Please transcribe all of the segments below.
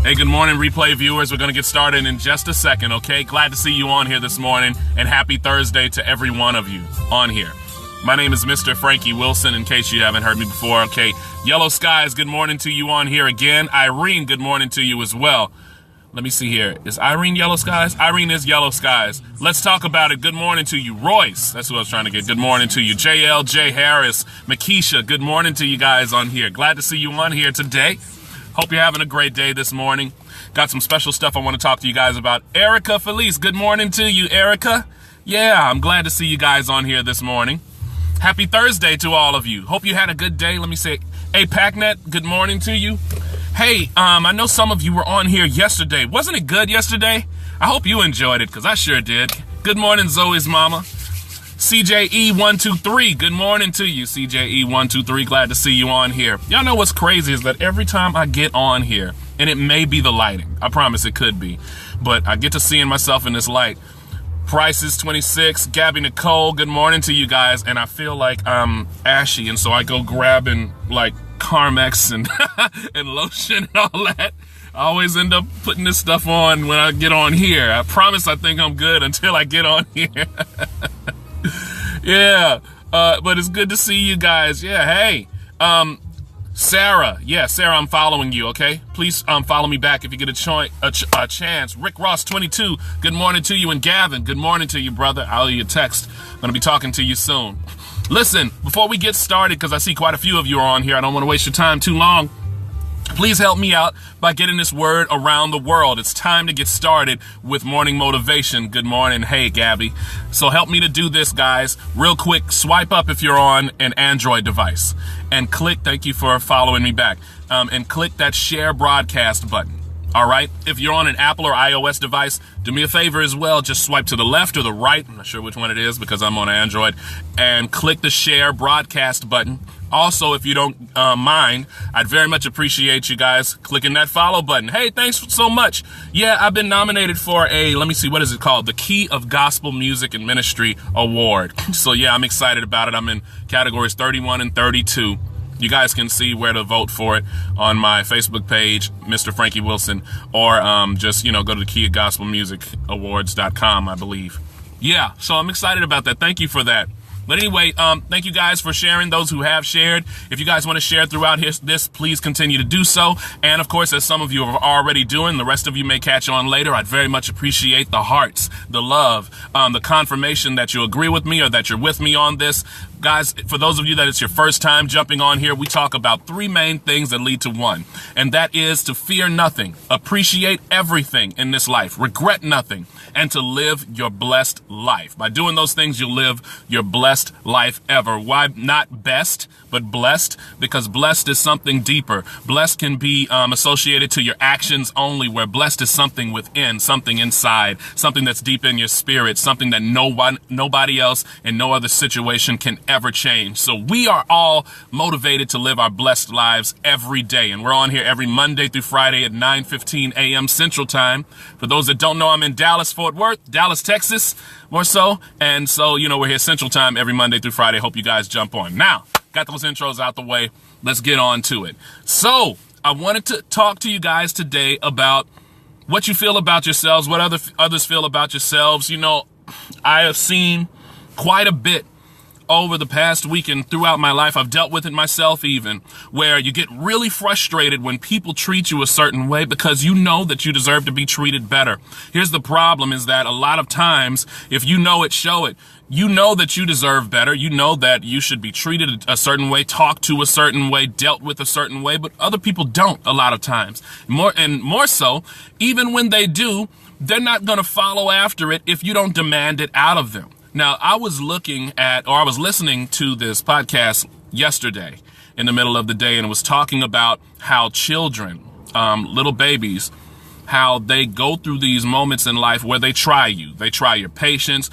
Hey, good morning, replay viewers. We're going to get started in just a second, okay? Glad to see you on here this morning, and happy Thursday to every one of you on here. My name is Mr. Frankie Wilson, in case you haven't heard me before, okay? Yellow Skies, good morning to you on here again. Irene, good morning to you as well. Let me see here. Is Irene Yellow Skies? Irene is Yellow Skies. Let's talk about it. Good morning to you. Royce, that's who I was trying to get. Good morning to you. JLJ Harris, Makisha, good morning to you guys on here. Glad to see you on here today. Hope you're having a great day this morning. Got some special stuff I want to talk to you guys about. Erica Felice, good morning to you, Erica. Yeah, I'm glad to see you guys on here this morning. Happy Thursday to all of you. Hope you had a good day. Let me say, hey, PackNet, good morning to you. Hey, I know some of you were on here yesterday. Wasn't it good yesterday? I hope you enjoyed it, because I sure did. Good morning, Zoe's mama. CJE123, good morning to you, CJE123. Glad to see you on here. Y'all know what's crazy is that every time I get on here, and it may be the lighting, I promise it could be, but I get to seeing myself in this light. Price is 26, Gabby Nicole, good morning to you guys, and I feel like I'm ashy, and so I go grabbing like Carmex and and lotion and all that. I always end up putting this stuff on when I get on here. I promise I think I'm good until I get on here. Yeah, but it's good to see you guys. Yeah, hey, Sarah. Yeah, Sarah, I'm following you, okay? Please follow me back if you get a chance. Rick Ross 22, good morning to you. And Gavin, good morning to you, brother. I'll leave you a text. I'm going to be talking to you soon. Listen, before we get started, because I see quite a few of you are on here, I don't want to waste your time too long. Please help me out by getting this word around the world. It's time to get started with morning motivation. Good morning. Hey, Gabby. So help me to do this, guys. Real quick, swipe up if you're on an Android device and click, thank you for following me back, and click that share broadcast button. All right. If you're on an Apple or iOS device, do me a favor as well. Just swipe to the left or the right. I'm not sure which one it is because I'm on Android, and click the share broadcast button. Also, if you don't mind, I'd very much appreciate you guys clicking that follow button. Hey, thanks so much. Yeah, I've been nominated for let me see, what is it called? The Key of Gospel Music and Ministry Award. So yeah, I'm excited about it. I'm in categories 31 and 32. You guys can see where to vote for it on my Facebook page, Mr. Frankie Wilson, or just, go to the Key of Gospel Music Awards.com, I believe. Yeah, so I'm excited about that. Thank you for that. But anyway, thank you guys for sharing, those who have shared. If you guys want to share throughout this, please continue to do so. And of course, as some of you are already doing, the rest of you may catch on later. I'd very much appreciate the hearts, the love, the confirmation that you agree with me or that you're with me on this. Guys, for those of you that it's your first time jumping on here, we talk about three main things that lead to one. And that is to fear nothing, appreciate everything in this life, regret nothing, and to live your blessed life. By doing those things, you'll live your blessed life ever. Why not best, but blessed? Because blessed is something deeper. Blessed can be associated to your actions only, where blessed is something within, something inside, something that's deep in your spirit, something that nobody else and no other situation can ever change. So we are all motivated to live our blessed lives every day. And we're on here every Monday through Friday at 9:15 a.m. Central Time. For those that don't know, I'm in Dallas, Fort Worth, Dallas, Texas, more so. And so, we're here Central Time every Monday through Friday. Hope you guys jump on. Now, got those intros out the way. Let's get on to it. So I wanted to talk to you guys today about what you feel about yourselves, what others feel about yourselves. I have seen quite a bit over the past week and throughout my life. I've dealt with it myself even, where you get really frustrated when people treat you a certain way because you know that you deserve to be treated better. Here's the problem, is that a lot of times, if you know it, show it. You know that you deserve better. You know that you should be treated a certain way, talked to a certain way, dealt with a certain way, but other people don't a lot of times. More so, even when they do, they're not going to follow after it if you don't demand it out of them. Now, I was listening to this podcast yesterday in the middle of the day, and it was talking about how children, little babies, how they go through these moments in life where they try you. They try your patience.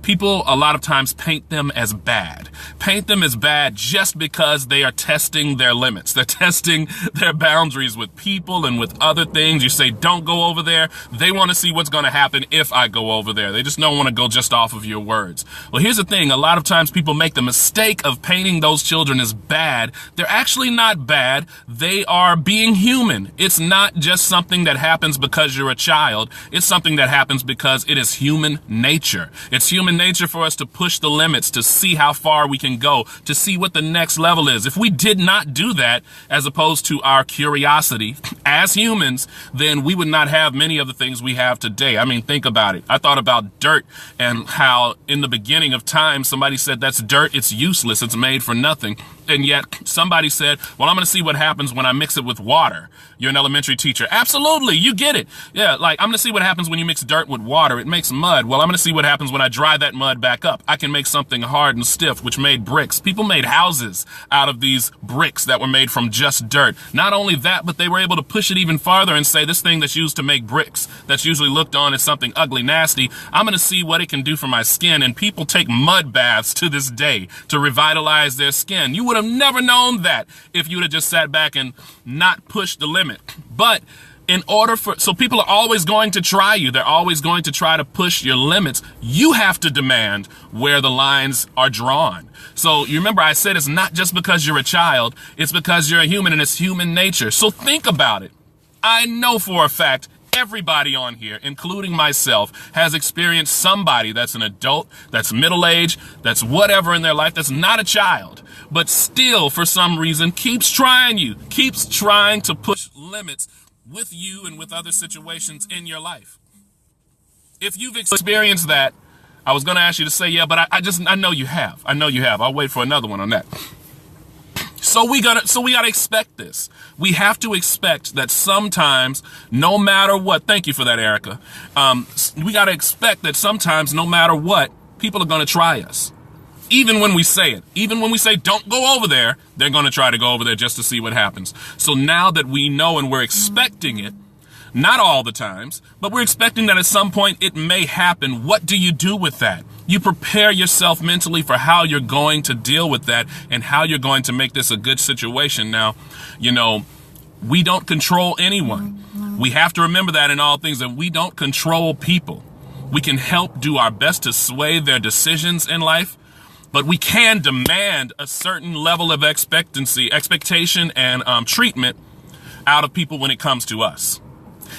People a lot of times paint them as bad. Paint them as bad just because they are testing their limits. They're testing their boundaries with people and with other things. You say, don't go over there. They want to see what's going to happen if I go over there. They just don't want to go just off of your words. Well, here's the thing. A lot of times people make the mistake of painting those children as bad. They're actually not bad. They are being human. It's not just something that happens because you're a child. It's something that happens because it is human nature. It's human nature for us to push the limits, to see how far we can go, to see what the next level is. If we did not do that, as opposed to our curiosity as humans, then we would not have many of the things we have today. I mean, think about it. I thought about dirt and how in the beginning of time, somebody said that's dirt. It's useless. It's made for nothing. And yet somebody said, well, I'm going to see what happens when I mix it with water. You're an elementary teacher. Absolutely. You get it. Yeah. Like, I'm going to see what happens when you mix dirt with water. It makes mud. Well, I'm going to see what happens when I dry that mud back up. I can make something hard and stiff, which made bricks. People made houses out of these bricks that were made from just dirt. Not only that, but they were able to push it even farther and say this thing that's used to make bricks, that's usually looked on as something ugly, nasty, I'm going to see what it can do for my skin. And people take mud baths to this day to revitalize their skin. You would have never known that if you would have just sat back and not pushed the limit. But so people are always going to try you. They're always going to try to push your limits. You have to demand where the lines are drawn. So you remember I said it's not just because you're a child, it's because you're a human and it's human nature. So think about it. I know for a fact everybody on here, including myself, has experienced somebody that's an adult, that's middle-aged, that's whatever in their life, that's not a child, but still, for some reason, keeps trying to push limits with you and with other situations in your life. If you've experienced that, I was going to ask you to say, yeah, but I know you have. I know you have. I'll wait for another one on that. So we gotta expect this. We have to expect that sometimes, no matter what, thank you for that, Erica. We gotta expect that sometimes, no matter what, people are gonna try us. Even when we say it, even when we say, don't go over there, they're gonna try to go over there just to see what happens. So now that we know and we're expecting it, not all the times, but we're expecting that at some point it may happen. What do you do with that? You prepare yourself mentally for how you're going to deal with that and how you're going to make this a good situation. Now, we don't control anyone. We have to remember that in all things, that we don't control people. We can help do our best to sway their decisions in life, but we can demand a certain level of expectation and treatment out of people when it comes to us.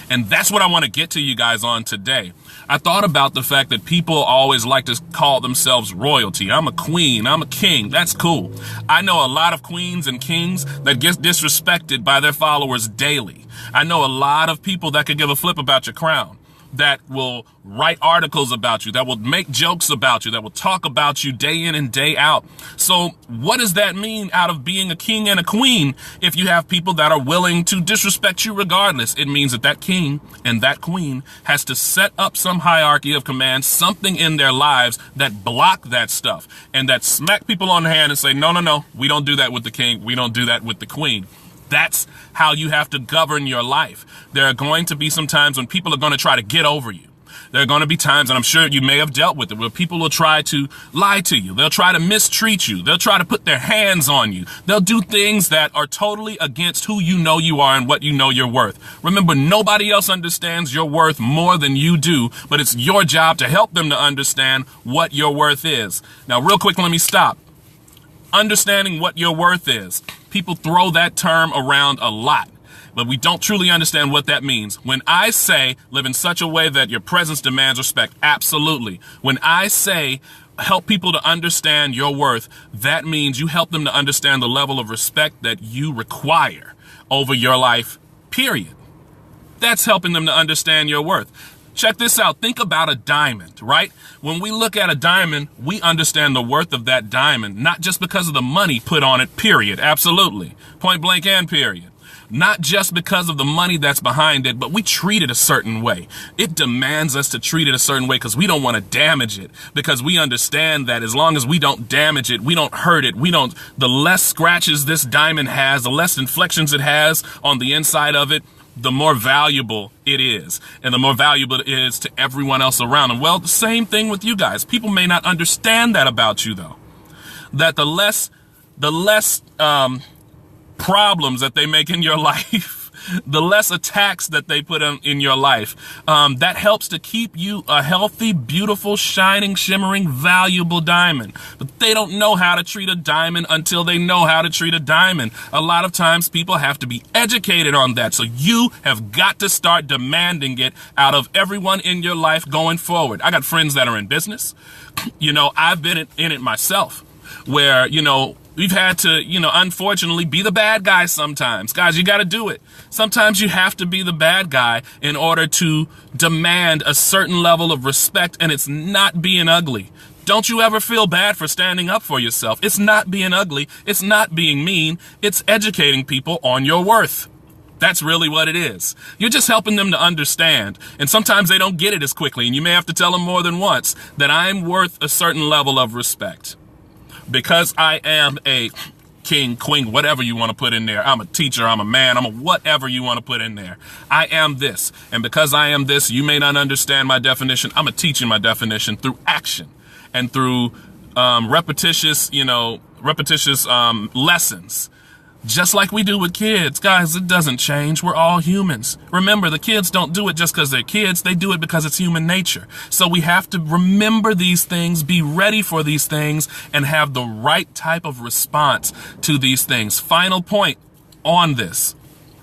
And that's what I want to get to you guys on today. I thought about the fact that people always like to call themselves royalty. I'm a queen. I'm a king. That's cool. I know a lot of queens and kings that get disrespected by their followers daily. I know a lot of people that could give a flip about your crown, that will write articles about you, that will make jokes about you, that will talk about you day in and day out. So what does that mean out of being a king and a queen if you have people that are willing to disrespect you regardless? It means that that king and that queen has to set up some hierarchy of command, something in their lives that block that stuff and that smack people on the hand and say, no, we don't do that with the king. We don't do that with the queen. That's how you have to govern your life. There are going to be some times when people are going to try to get over you. There are going to be times, and I'm sure you may have dealt with it, where people will try to lie to you. They'll try to mistreat you. They'll try to put their hands on you. They'll do things that are totally against who you know you are and what you know you're worth. Remember, nobody else understands your worth more than you do, but it's your job to help them to understand what your worth is. Now, real quick, let me stop. Understanding what your worth is. People throw that term around a lot, but we don't truly understand what that means. When I say live in such a way that your presence demands respect, absolutely. When I say help people to understand your worth, that means you help them to understand the level of respect that you require over your life, period. That's helping them to understand your worth. Check this out. Think about a diamond, right? When we look at a diamond, we understand the worth of that diamond, not just because of the money put on it, period. Absolutely. Point blank and period. Not just because of the money that's behind it, but we treat it a certain way. It demands us to treat it a certain way because we don't want to damage it, because we understand that as long as we don't damage it, we don't hurt it, the less scratches this diamond has, the less inflections it has on the inside of it, the more valuable it is, and the more valuable it is to everyone else around them. Well, the same thing with you guys. People may not understand that about you, though. That the less problems that they make in your life, the less attacks that they put in your life, that helps to keep you a healthy, beautiful, shining, shimmering, valuable diamond. But they don't know how to treat a diamond until they know how to treat a diamond. A lot of times people have to be educated on that. So you have got to start demanding it out of everyone in your life going forward. I got friends that are in business. I've been in it myself, where, we've had to, unfortunately be the bad guy sometimes. Guys, you got to do it. Sometimes you have to be the bad guy in order to demand a certain level of respect, and it's not being ugly. Don't you ever feel bad for standing up for yourself. It's not being ugly. It's not being mean. It's educating people on your worth. That's really what it is. You're just helping them to understand. And sometimes they don't get it as quickly, and you may have to tell them more than once that I'm worth a certain level of respect. Because I am a king, queen, whatever you want to put in there. I'm a teacher, I'm a man, I'm a whatever you want to put in there. I am this. And because I am this, you may not understand my definition. I'm teaching my definition through action and through repetitious lessons. Just like we do with kids. Guys, it doesn't change. We're all humans. Remember, the kids don't do it just because they're kids. They do it because it's human nature. So we have to remember these things, be ready for these things, and have the right type of response to these things. Final point on this.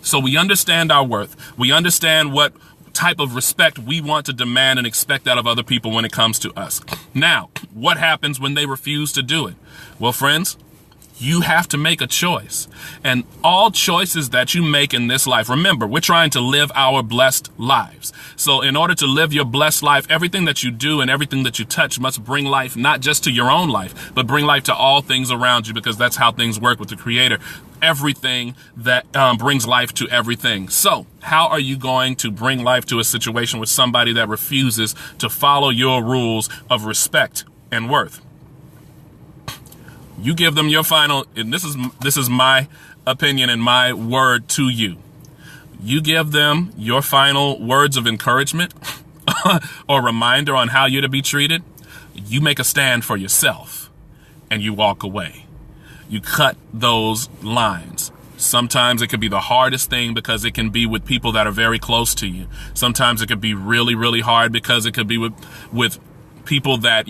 So we understand our worth. We understand what type of respect we want to demand and expect out of other people when it comes to us. Now, what happens when they refuse to do it? Well, friends, you have to make a choice. And all choices that you make in this life, remember, we're trying to live our blessed lives. So in order to live your blessed life, everything that you do and everything that you touch must bring life, not just to your own life, but bring life to all things around you, because that's how things work with the Creator. Everything that brings life to everything. So how are you going to bring life to a situation with somebody that refuses to follow your rules of respect and worth? You give them your final, and this is my opinion and my word to you. You give them your final words of encouragement or reminder on how you're to be treated. You make a stand for yourself and you walk away. You cut those lines. Sometimes it could be the hardest thing because it can be with people that are very close to you. Sometimes it could be really, really hard because it could be with people that,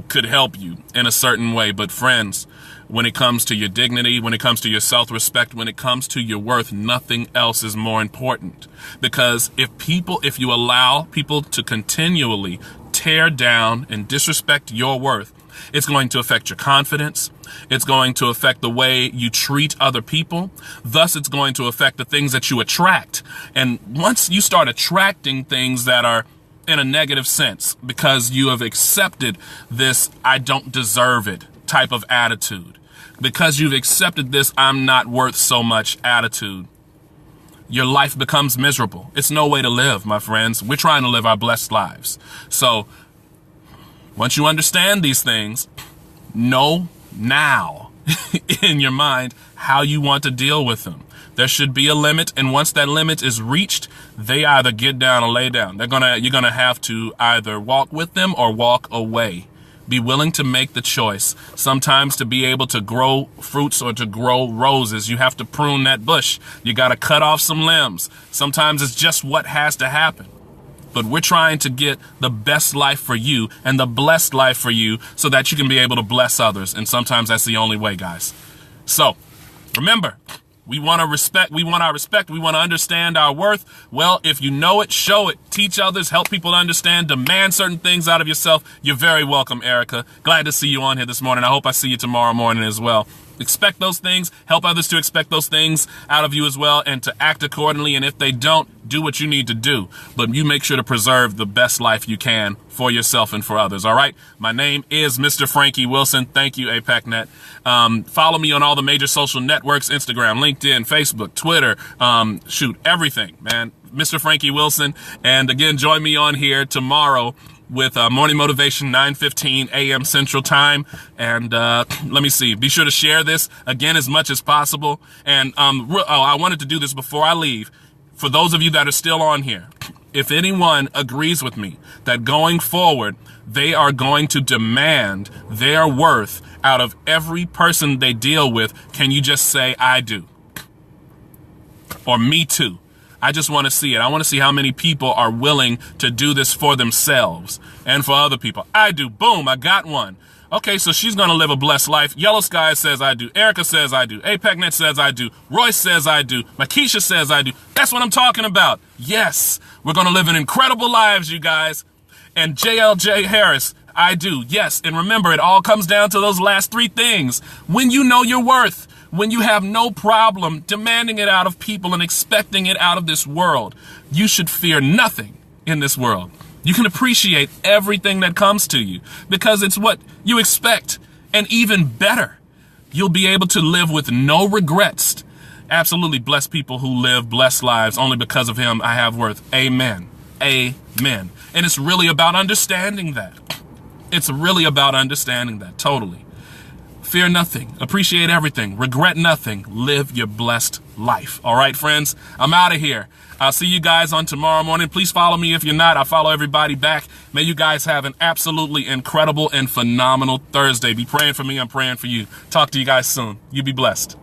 could help you in a certain way. But friends, when it comes to your dignity, when it comes to your self-respect, when it comes to your worth, nothing else is more important. Because if you allow people to continually tear down and disrespect your worth, it's going to affect your confidence. It's going to affect the way you treat other people. Thus, it's going to affect the things that you attract. And once you start attracting things that are in a negative sense, because you have accepted this "I don't deserve it" type of attitude, because you've accepted this "I'm not worth so much" attitude, your life becomes miserable. It's no way to live, my friends. We're trying to live our blessed lives. So once you understand these things, know now in your mind how you want to deal with them. There should be a limit, and once that limit is reached, they either get down or lay down. You're gonna have to either walk with them or walk away. Be willing to make the choice. Sometimes to be able to grow fruits or to grow roses, you have to prune that bush. You gotta cut off some limbs. Sometimes it's just what has to happen. But we're trying to get the best life for you and the blessed life for you so that you can be able to bless others. And sometimes that's the only way, guys. So remember, we want our respect. We want to understand our worth. Well, if you know it, show it. Teach others. Help people understand. Demand certain things out of yourself. You're very welcome, Erica. Glad to see you on here this morning. I hope I see you tomorrow morning as well. Expect those things. Help others to expect those things out of you as well, and to act accordingly. And if they don't, do what you need to do. But you make sure to preserve the best life you can for yourself and for others. All right. My name is Mr. Frankie Wilson. Thank you, APACnet. Follow me on all the major social networks: Instagram, LinkedIn, Facebook, Twitter. Everything, man. Mr. Frankie Wilson. And again, join me on here tomorrow with Morning Motivation, 9:15 a.m. Central Time. And let me see. Be sure to share this, again, as much as possible. And I wanted to do this before I leave. For those of you that are still on here, if anyone agrees with me that going forward, they are going to demand their worth out of every person they deal with, can you just say, I do? Or me too? I just want to see it. I want to see how many people are willing to do this for themselves and for other people. I do. Boom, I got one. Okay, so she's going to live a blessed life. Yellow Sky says I do. Erica says I do. APECnet says I do. Royce says I do. Makisha says I do. That's what I'm talking about. Yes, we're going to live in incredible lives, you guys. And JLJ Harris, I do. Yes, and remember, it all comes down to those last three things. When you know your worth, when you have no problem demanding it out of people and expecting it out of this world, you should fear nothing in this world. You can appreciate everything that comes to you because it's what you expect, and even better, you'll be able to live with no regrets. Absolutely blessed people who live blessed lives. Only because of him I have worth. Amen. Amen. And it's really about understanding that. It's really about understanding that. Totally. Fear nothing. Appreciate everything. Regret nothing. Live your blessed life. All right, friends? I'm out of here. I'll see you guys on tomorrow morning. Please follow me if you're not. I'll follow everybody back. May you guys have an absolutely incredible and phenomenal Thursday. Be praying for me. I'm praying for you. Talk to you guys soon. You be blessed.